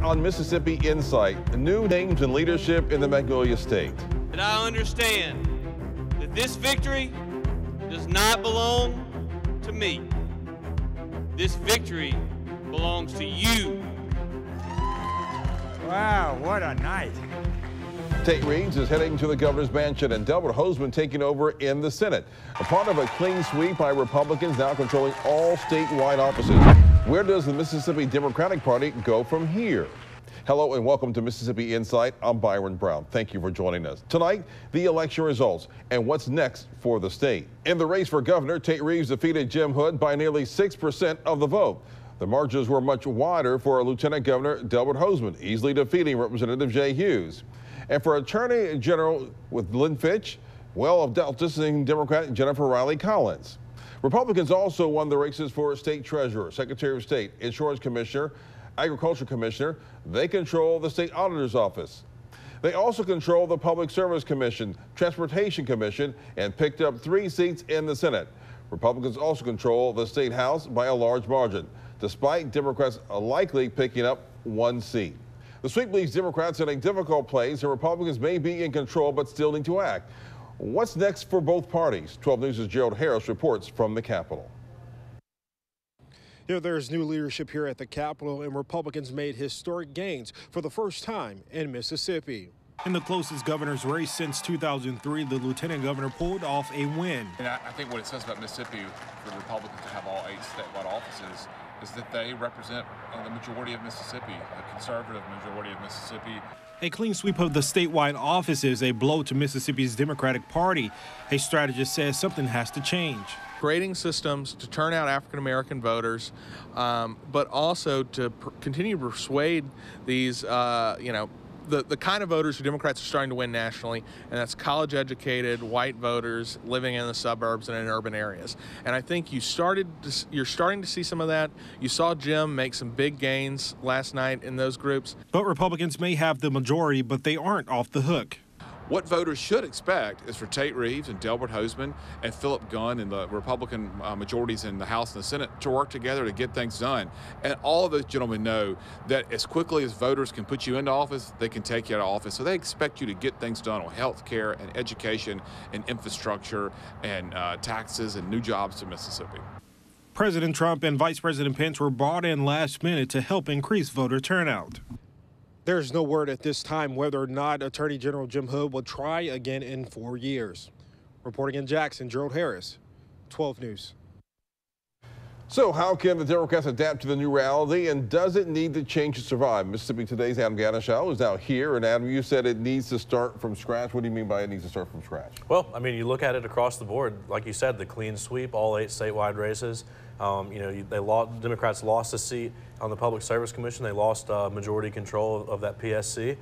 on Mississippi Insight, new names and leadership in the Magnolia State. That I understand that this victory does not belong to me. This victory belongs to you. Wow, what a night. Tate Reeves is heading to the governor's mansion and Delbert Hosemann taking over in the Senate. A part of a clean sweep by Republicans now controlling all statewide offices. Where does the Mississippi Democratic Party go from here? Hello and welcome to Mississippi Insight. I'm Byron Brown. Thank you for joining us. Tonight, the election results and what's next for the state. In the race for governor, Tate Reeves defeated Jim Hood by nearly 6% of the vote. The margins were much wider for Lieutenant Governor Delbert Hosemann, easily defeating Representative Jay Hughes. And for Attorney General with Lynn Fitch, well, outdistancing Democrat Jennifer Riley Collins. Republicans also won the races for State Treasurer, Secretary of State, Insurance Commissioner, Agriculture Commissioner. They control the State Auditor's Office. They also control the Public Service Commission, Transportation Commission, and picked up 3 seats in the Senate. Republicans also control the State House by a large margin, despite Democrats likely picking up 1 seat. The sweep leaves Democrats in a difficult place, and Republicans may be in control but still need to act. What's next for both parties? 12 News' Gerald Harris reports from the Capitol. You know, there's new leadership here at the Capitol, and Republicans made historic gains for the first time in Mississippi. In the closest governor's race since 2003, the lieutenant governor pulled off a win. And I think what it says about Mississippi for Republicans to have all 8 statewide offices is that they represent the majority of Mississippi, the conservative majority of Mississippi. A clean sweep of the statewide offices, a blow to Mississippi's Democratic Party. A strategist says something has to change. Creating systems to turn out African-American voters, but also to continue to persuade these, the kind of voters who Democrats are starting to win nationally, and that's college-educated white voters living in the suburbs and in urban areas. And I think you're starting to see some of that. You saw Jim make some big gains last night in those groups. But Republicans may have the majority, but they aren't off the hook. What voters should expect is for Tate Reeves and Delbert Hosemann and Philip Gunn and the Republican majorities in the House and the Senate to work together to get things done. And all of those gentlemen know that as quickly as voters can put you into office, they can take you out of office. So they expect you to get things done on health care and education and infrastructure and taxes and new jobs to Mississippi. President Trump and Vice President Pence were brought in last minute to help increase voter turnout. There's no word at this time whether or not Attorney General Jim Hood will try again in 4 years. Reporting in Jackson, Gerald Harris, 12 News. So how can the Democrats adapt to the new reality, and does it need to change to survive? Mississippi Today's Adam Ganucheau is now here. And Adam, you said it needs to start from scratch. What do you mean by it needs to start from scratch? Well, I mean, you look at it across the board. Like you said, the clean sweep, all 8 statewide races. Democrats lost a seat on the Public Service Commission. They lost majority control of that PSC.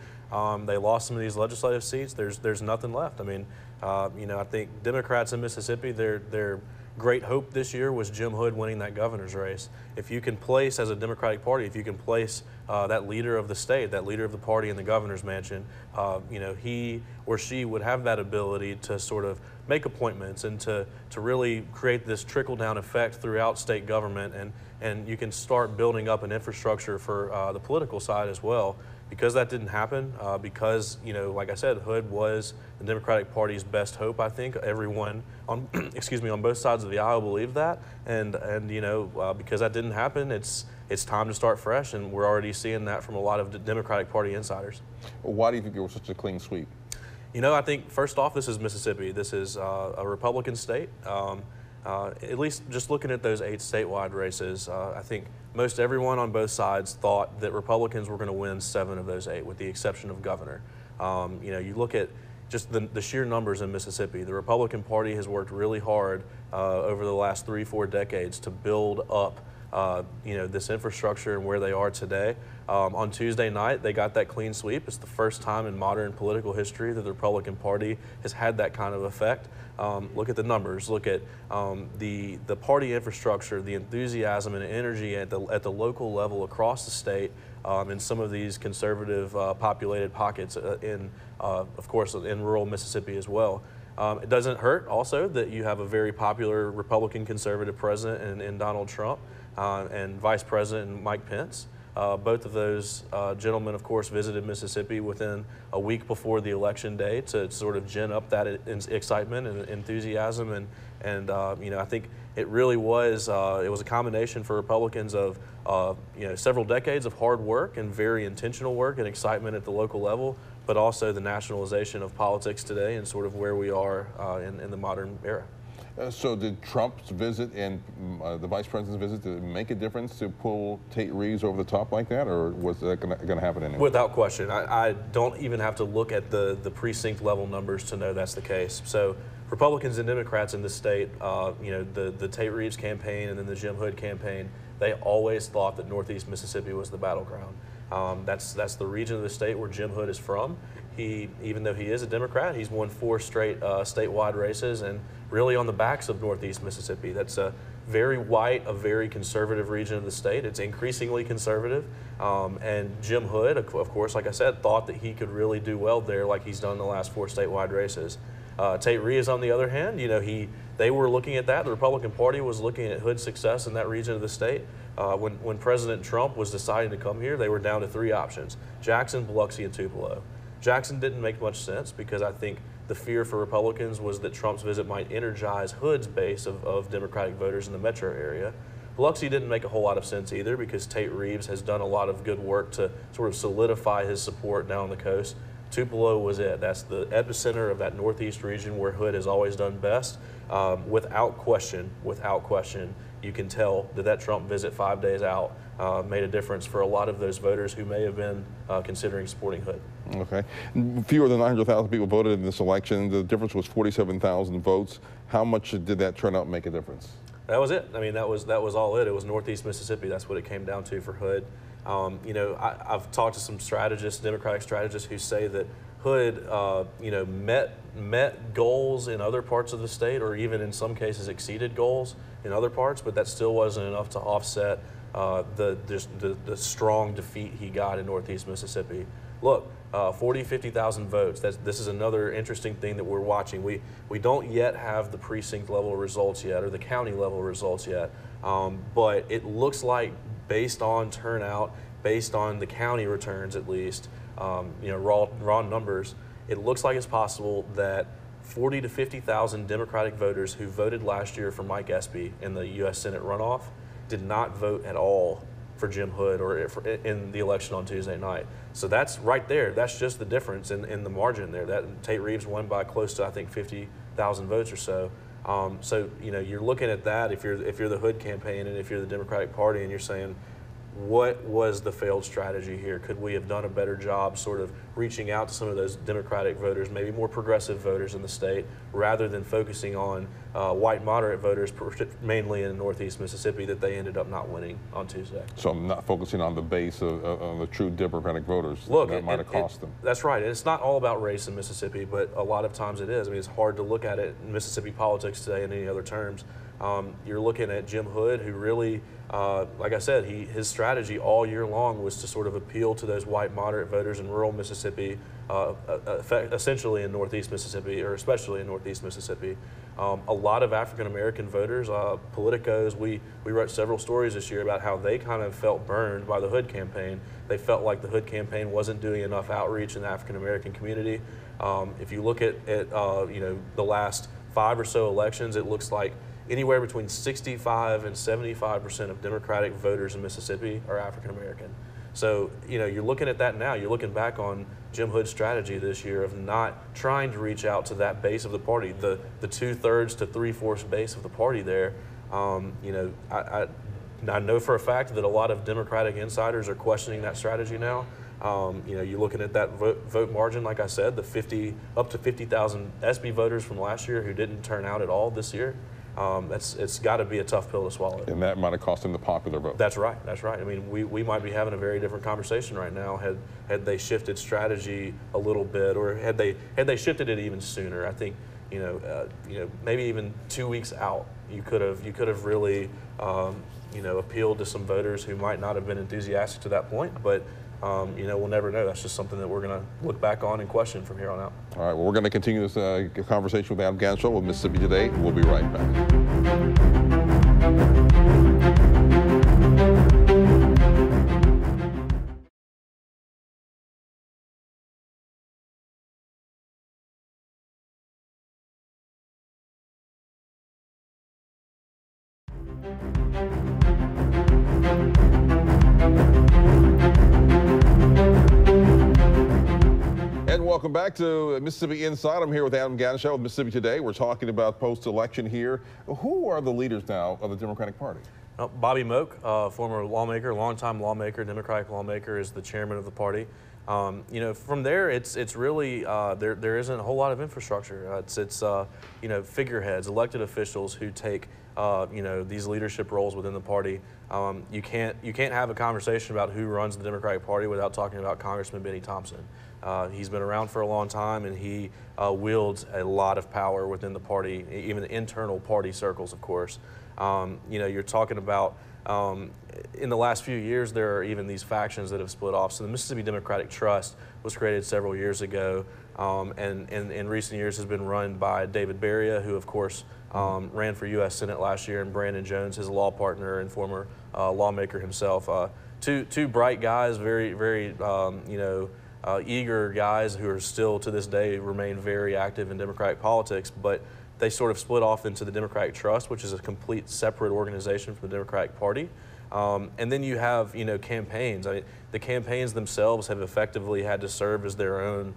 They lost some of these legislative seats. There's nothing left. I mean, I think Democrats in Mississippi, their great hope this year was Jim Hood winning that governor's race. If you can place, as a Democratic Party, if you can place that leader of the state, that leader of the party in the governor's mansion, he or she would have that ability to sort of make appointments and to really create this trickle-down effect throughout state government, and you can start building up an infrastructure for the political side as well. Because that didn't happen, because, like I said, Hood was the Democratic Party's best hope, I think. Everyone on, on both sides of the aisle believed that. And because that didn't happen, it's time to start fresh, and we're already seeing that from a lot of Democratic Party insiders. Why do you think it was such a clean sweep? I think, first off, this is Mississippi. This is a Republican state. At least just looking at those 8 statewide races, I think most everyone on both sides thought that Republicans were going to win 7 of those 8, with the exception of governor. You look at just the sheer numbers in Mississippi. The Republican Party has worked really hard over the last 3-4 decades to build up this infrastructure and where they are today. On Tuesday night, they got that clean sweep. It's the first time in modern political history that the Republican Party has had that kind of effect. Look at the numbers. Look at the party infrastructure, the enthusiasm and energy at the local level across the state in some of these conservative populated pockets of course, in rural Mississippi as well. It doesn't hurt also that you have a very popular Republican conservative president in Donald Trump and Vice President Mike Pence. Both of those gentlemen, of course, visited Mississippi within a week before the election day to sort of gin up that excitement and enthusiasm. And you know, I think it really was, it was a combination for Republicans of you know, several decades of hard work and very intentional work and excitement at the local level, but also the nationalization of politics today and sort of where we are in the modern era. So did Trump's visit and the Vice President's visit to make a difference to pull Tate Reeves over the top like that, or was that going to happen anyway? Without question. I don't even have to look at the precinct level numbers to know that's the case. So Republicans and Democrats in the state, you know, the Tate Reeves campaign and then the Jim Hood campaign, they always thought that Northeast Mississippi was the battleground. That's the region of the state where Jim Hood is from. Even though he is a Democrat, he's won 4 straight statewide races, and really on the backs of Northeast Mississippi. That's a very white, a very conservative region of the state. It's increasingly conservative. And Jim Hood, of course, like I said, thought that he could really do well there like he's done the last 4 statewide races. Tate Reeves, on the other hand, you know, they were looking at that. The Republican Party was looking at Hood's success in that region of the state. When President Trump was deciding to come here, they were down to 3 options: Jackson, Biloxi, and Tupelo. Jackson didn't make much sense because I think the fear for Republicans was that Trump's visit might energize Hood's base of Democratic voters in the metro area. Biloxi didn't make a whole lot of sense either because Tate Reeves has done a lot of good work to sort of solidify his support down on the coast. Tupelo was it. That's the epicenter of that northeast region where Hood has always done best. Without question, you can tell that Trump visit 5 days out made a difference for a lot of those voters who may have been considering supporting Hood. Okay. Fewer than 900,000 people voted in this election. The difference was 47,000 votes. How much did that turnout make a difference? That was it. I mean, that was all it. It was Northeast Mississippi. That's what it came down to for Hood. You know, I've talked to some strategists, Democratic strategists, who say that Hood, you know, met goals in other parts of the state, or even in some cases exceeded goals in other parts, but that still wasn't enough to offset the strong defeat he got in Northeast Mississippi. Look, 50,000 votes. This is another interesting thing that we're watching. We don't yet have the precinct level results yet, or the county level results yet, but it looks like, based on turnout, based on the county returns at least, you know, raw numbers, it looks like it's possible that 40 to 50,000 Democratic voters who voted last year for Mike Espy in the U.S. Senate runoff did not vote at all for Jim Hood or in the election on Tuesday night. So that's right there. That's just the difference in the margin there. That Tate Reeves won by close to, I think, 50,000 votes or so. So you know, you're looking at that if you're the Hood campaign and if you're the Democratic Party, and you're saying, what was the failed strategy here? Could we have done a better job sort of reaching out to some of those Democratic voters, maybe more progressive voters in the state, rather than focusing on white moderate voters, mainly in Northeast Mississippi, that they ended up not winning on Tuesday? So I'm not focusing on the base of the true Democratic voters. Look, that might have cost them. That's right. And it's not all about race in Mississippi, but a lot of times it is. I mean, it's hard to look at it in Mississippi politics today in any other terms. You're looking at Jim Hood, who really, like I said, his strategy all year long was to sort of appeal to those white moderate voters in rural Mississippi, essentially in Northeast Mississippi, or especially in Northeast Mississippi. A lot of African American voters, politicos, we wrote several stories this year about how they kind of felt burned by the Hood campaign. They felt like the Hood campaign wasn't doing enough outreach in the African American community. If you look at you know, the last 5 or so elections, it looks like anywhere between 65 and 75% of Democratic voters in Mississippi are African American. So, you know, you're looking at that now. You're looking back on Jim Hood's strategy this year of not trying to reach out to that base of the party, the 2/3 to 3/4 base of the party there. You know, I know for a fact that a lot of Democratic insiders are questioning that strategy now. You know, you're looking at that vote margin, like I said, up to 50,000 SB voters from last year who didn't turn out at all this year. It's got to be a tough pill to swallow. And that might have cost him the popular vote. That's right. That's right. I mean, we might be having a very different conversation right now had they shifted strategy a little bit, or had they shifted it even sooner. I think, you know, maybe even 2 weeks out, you could have really, you know, appealed to some voters who might not have been enthusiastic to that point, but. You know, we'll never know. That's just something that we're going to look back on and question from here on out. All right, well, we're going to continue this conversation with Adam Ganucheau with Mississippi Today. We'll be right back. Welcome back to Mississippi Insight. I'm here with Adam Ganucheau with Mississippi Today. We're talking about post-election here. Who are the leaders now of the Democratic Party? Bobby Moak, former lawmaker, longtime lawmaker, Democratic lawmaker, is the chairman of the party. You know, from there, it's really there isn't a whole lot of infrastructure. It's you know, figureheads, elected officials who take you know, these leadership roles within the party. You can't have a conversation about who runs the Democratic Party without talking about Congressman Benny Thompson. He's been around for a long time, and he wields a lot of power within the party, even the internal party circles, of course. You know, you're talking about in the last few years, there are even these factions that have split off. So the Mississippi Democratic Trust was created several years ago, and in recent years has been run by David Beria, who of course ran for U.S. Senate last year, and Brandon Jones, his law partner and former lawmaker himself. Two bright guys, very you know, eager guys who are still to this day remain very active in Democratic politics, but they sort of split off into the Democratic Trust, which is a complete separate organization from the Democratic Party. And then you have, you know, campaigns. I mean, the campaigns themselves have effectively had to serve as their own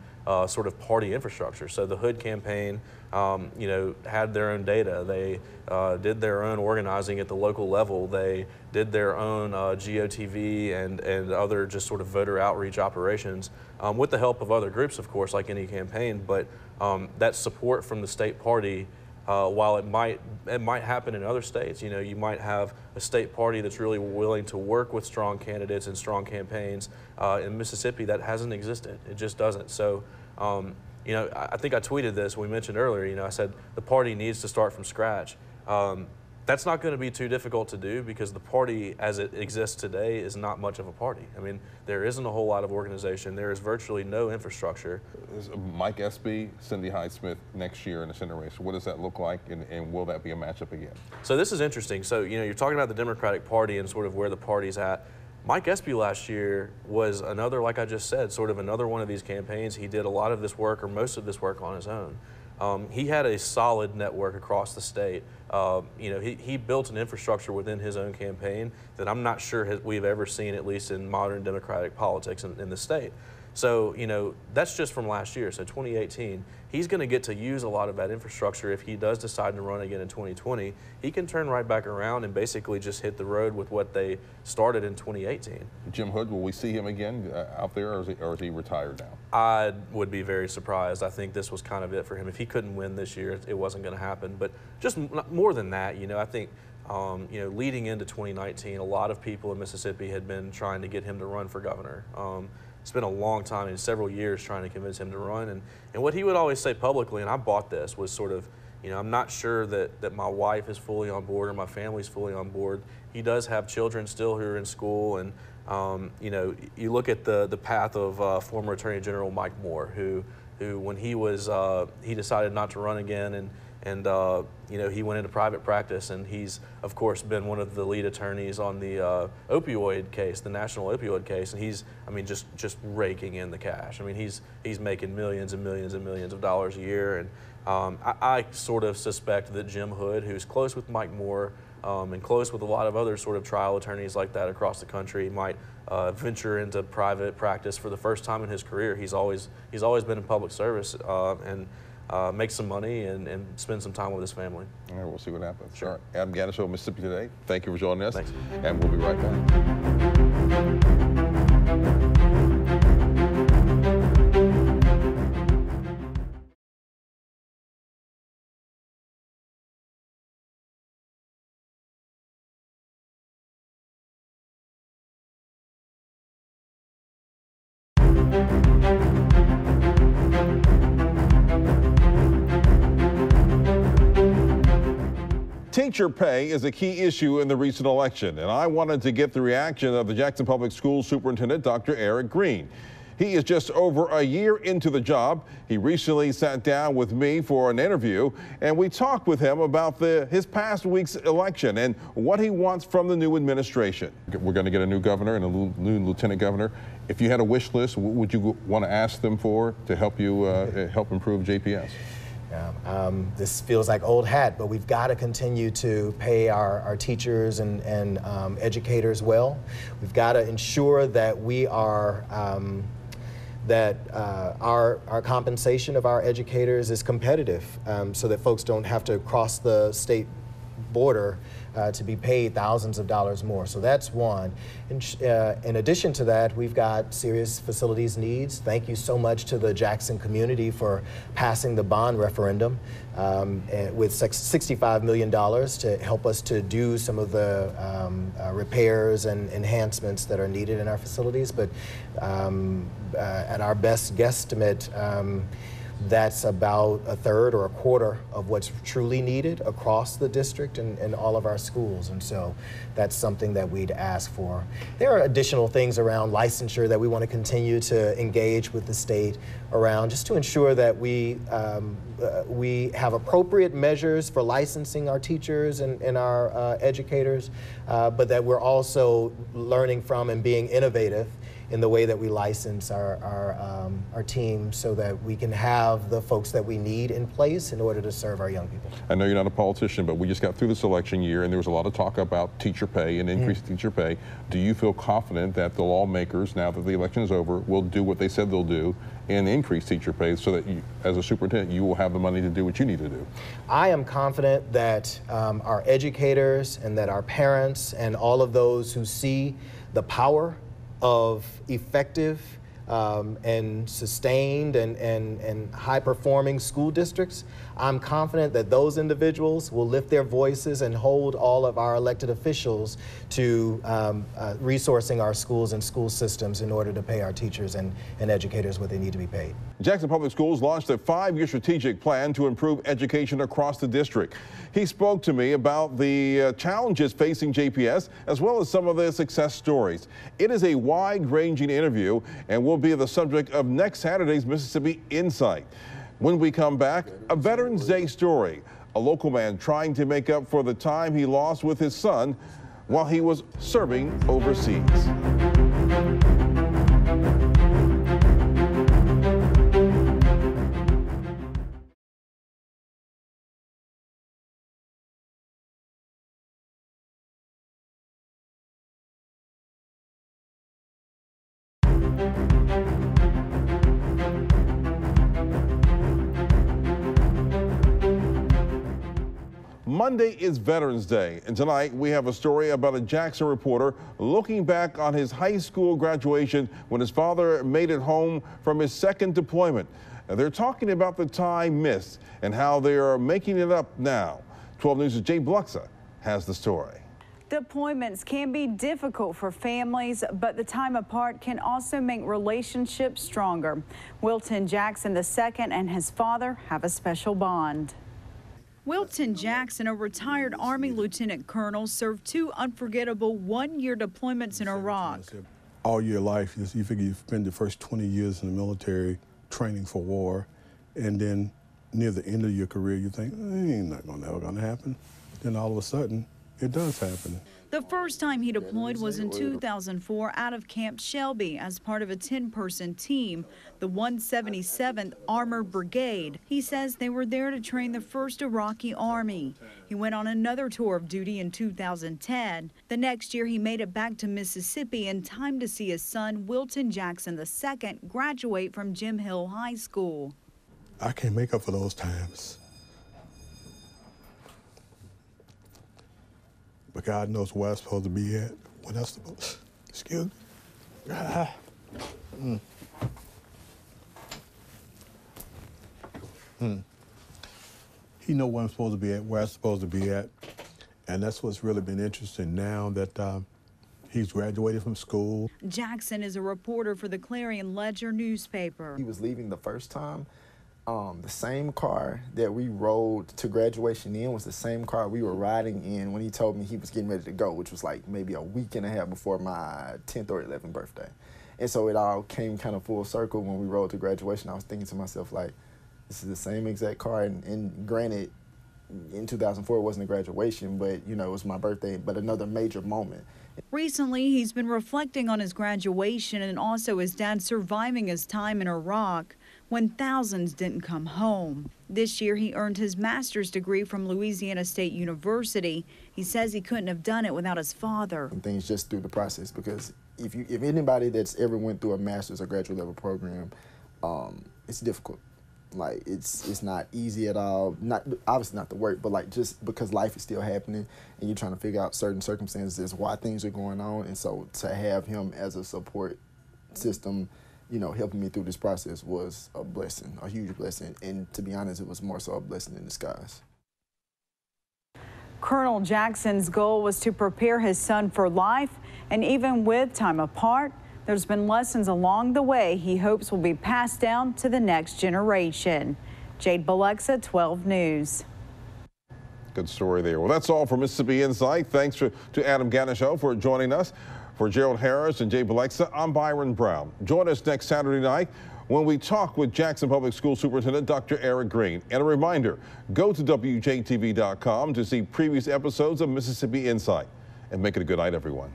sort of party infrastructure. So the Hood campaign, you know, had their own data. They did their own organizing at the local level. They did their own GOTV and other just sort of voter outreach operations with the help of other groups, of course, like any campaign. But that support from the state party, while it might happen in other states, you know, you might have a state party that's really willing to work with strong candidates and strong campaigns. In Mississippi, that hasn't existed. It just doesn't. So, you know, I think I tweeted this, we mentioned earlier, you know, I said the party needs to start from scratch. That's not going to be too difficult to do because the party as it exists today is not much of a party. I mean, there isn't a whole lot of organization. There is virtually no infrastructure. Mike Espy, Cindy Hyde-Smith next year in the Senate race. What does that look like, and will that be a matchup again? So this is interesting. So, you know, you're talking about the Democratic Party and sort of where the party's at. Mike Espy last year was another, like I just said, sort of another one of these campaigns. He did a lot of this work, or most of this work, on his own. He had a solid network across the state. You know, he built an infrastructure within his own campaign that I'm not sure we've ever seen, at least in modern Democratic politics in the state. So, you know, that's just from last year, so 2018. He's going to get to use a lot of that infrastructure if he does decide to run again in 2020. He can turn right back around and basically just hit the road with what they started in 2018. Jim Hood, will we see him again out there, or is he retired now? I would be very surprised. I think this was kind of it for him. If he couldn't win this year, it wasn't going to happen. But just more than that, you know, I think you know, leading into 2019, a lot of people in Mississippi had been trying to get him to run for governor. It's been a long time, and several years, trying to convince him to run. And what he would always say publicly, and I bought this, was sort of, you know, I'm not sure that my wife is fully on board or my family's fully on board. He does have children still who are in school, and you know, you look at the path of former Attorney General Mike Moore, who when he decided not to run again, and you know, he went into private practice, and he's of course been one of the lead attorneys on the opioid case, the national opioid case, and he's, I mean, just raking in the cash. I mean, he's making millions and millions and millions of dollars a year, and I sort of suspect that Jim Hood, who's close with Mike Moore and close with a lot of other sort of trial attorneys like that across the country, might venture into private practice for the first time in his career. He's always been in public service and make some money and spend some time with his family. All right, we'll see what happens. Sure. All right. Adam Ganucheau, Mississippi Today. Thank you for joining us. Thanks. And we'll be right back. Teacher pay is a key issue in the recent election, and I wanted to get the reaction of the Jackson Public Schools Superintendent Dr. Errick Greene. He is just over a year into the job. He recently sat down with me for an interview, and we talked with him about his past week's election and what he wants from the new administration. We're going to get a new governor and a new lieutenant governor. If you had a wish list, what would you want to ask them for to help you help improve JPS? This feels like old hat, but we've got to continue to pay our teachers and educators well. We've got to ensure that we are that our compensation of our educators is competitive, so that folks don't have to cross the state border to be paid thousands of dollars more. So that's one. In addition to that, we've got serious facilities needs. Thank you so much to the Jackson community for passing the bond referendum with $65 million to help us to do some of the repairs and enhancements that are needed in our facilities. But at our best guesstimate, that's about a third or a quarter of what's truly needed across the district and all of our schools. And so that's something that we'd ask for. There are additional things around licensure that we want to continue to engage with the state around, just to ensure that we have appropriate measures for licensing our teachers and our educators, but that we're also learning from and being innovative in the way that we license our team, so that we can have the folks that we need in place in order to serve our young people. I know you're not a politician, but we just got through this election year and there was a lot of talk about teacher pay and increased teacher pay. Do you feel confident that the lawmakers, now that the election is over, will do what they said they'll do and increase teacher pay so that you, as a superintendent, you will have the money to do what you need to do? I am confident that our educators and that our parents and all of those who see the power of effective and sustained and high-performing school districts, I'm confident that those individuals will lift their voices and hold all of our elected officials to resourcing our schools and school systems in order to pay our teachers and educators what they need to be paid. Jackson Public Schools launched a 5-year strategic plan to improve education across the district. He spoke to me about the challenges facing JPS, as well as some of the success stories. It is a wide-ranging interview and will be the subject of next Saturday's Mississippi Insight. When we come back, a Veterans Day story. A local man trying to make up for the time he lost with his son while he was serving overseas. Monday is Veterans Day, and tonight we have a story about a Jackson reporter looking back on his high school graduation when his father made it home from his second deployment. Now, they're talking about the time missed and how they are making it up now. 12 News' Jay Bluxa has the story. Deployments can be difficult for families, but the time apart can also make relationships stronger. Wilton Jackson II and his father have a special bond. Wilton Jackson, a retired Army lieutenant colonel, served 2 unforgettable 1-year deployments in Iraq. All your life, you figure you spend the first 20 years in the military training for war, and then near the end of your career, you think, ain't not ever gonna happen. Then all of a sudden, it does happen. The first time he deployed was in 2004 out of Camp Shelby as part of a 10-person team, the 177th Armored Brigade. He says they were there to train the 1st Iraqi Army. He went on another tour of duty in 2010. The next year, he made it back to Mississippi in time to see his son, Wilton Jackson II, graduate from Jim Hill High School. I can't make up for those times. But God knows where I'm supposed to be at. What else? Excuse me. He knows where I'm supposed to be at, where I'm supposed to be at. And that's what's really been interesting now that he's graduated from school. Jackson is a reporter for the Clarion Ledger newspaper. He was leaving the first time. The same car that we rode to graduation in was the same car we were riding in when he told me he was getting ready to go, which was like maybe a week and a half before my 10th or 11th birthday. And so it all came kind of full circle when we rode to graduation. I was thinking to myself, like, this is the same exact car. And granted, in 2004, it wasn't a graduation, but, you know, it was my birthday, but another major moment. Recently, he's been reflecting on his graduation and also his dad surviving his time in Iraq. when thousands didn't come home. This year, he earned his master's degree from Louisiana State University. He says he couldn't have done it without his father. And things just through the process, because if anybody that's ever went through a master's or graduate level program, it's difficult. Like it's not easy at all. Not obviously not the work, but like just because life is still happening and you're trying to figure out certain circumstances why things are going on. And so to have him as a support system, you know, helping me through this process was a blessing, a huge blessing. And to be honest, it was more so a blessing in disguise. Colonel Jackson's goal was to prepare his son for life, and even with time apart, there's been lessons along the way he hopes will be passed down to the next generation. Jade Bilexa, 12 News. Good story there. Well, that's all for Mississippi Insight. Thanks to Adam Ganucheau for joining us. For Gerald Harris and Jay Bilexa, I'm Byron Brown. Join us next Saturday night when we talk with Jackson Public School Superintendent Dr. Errick Greene. And a reminder, go to WJTV.com to see previous episodes of Mississippi Insight. And make it a good night, everyone.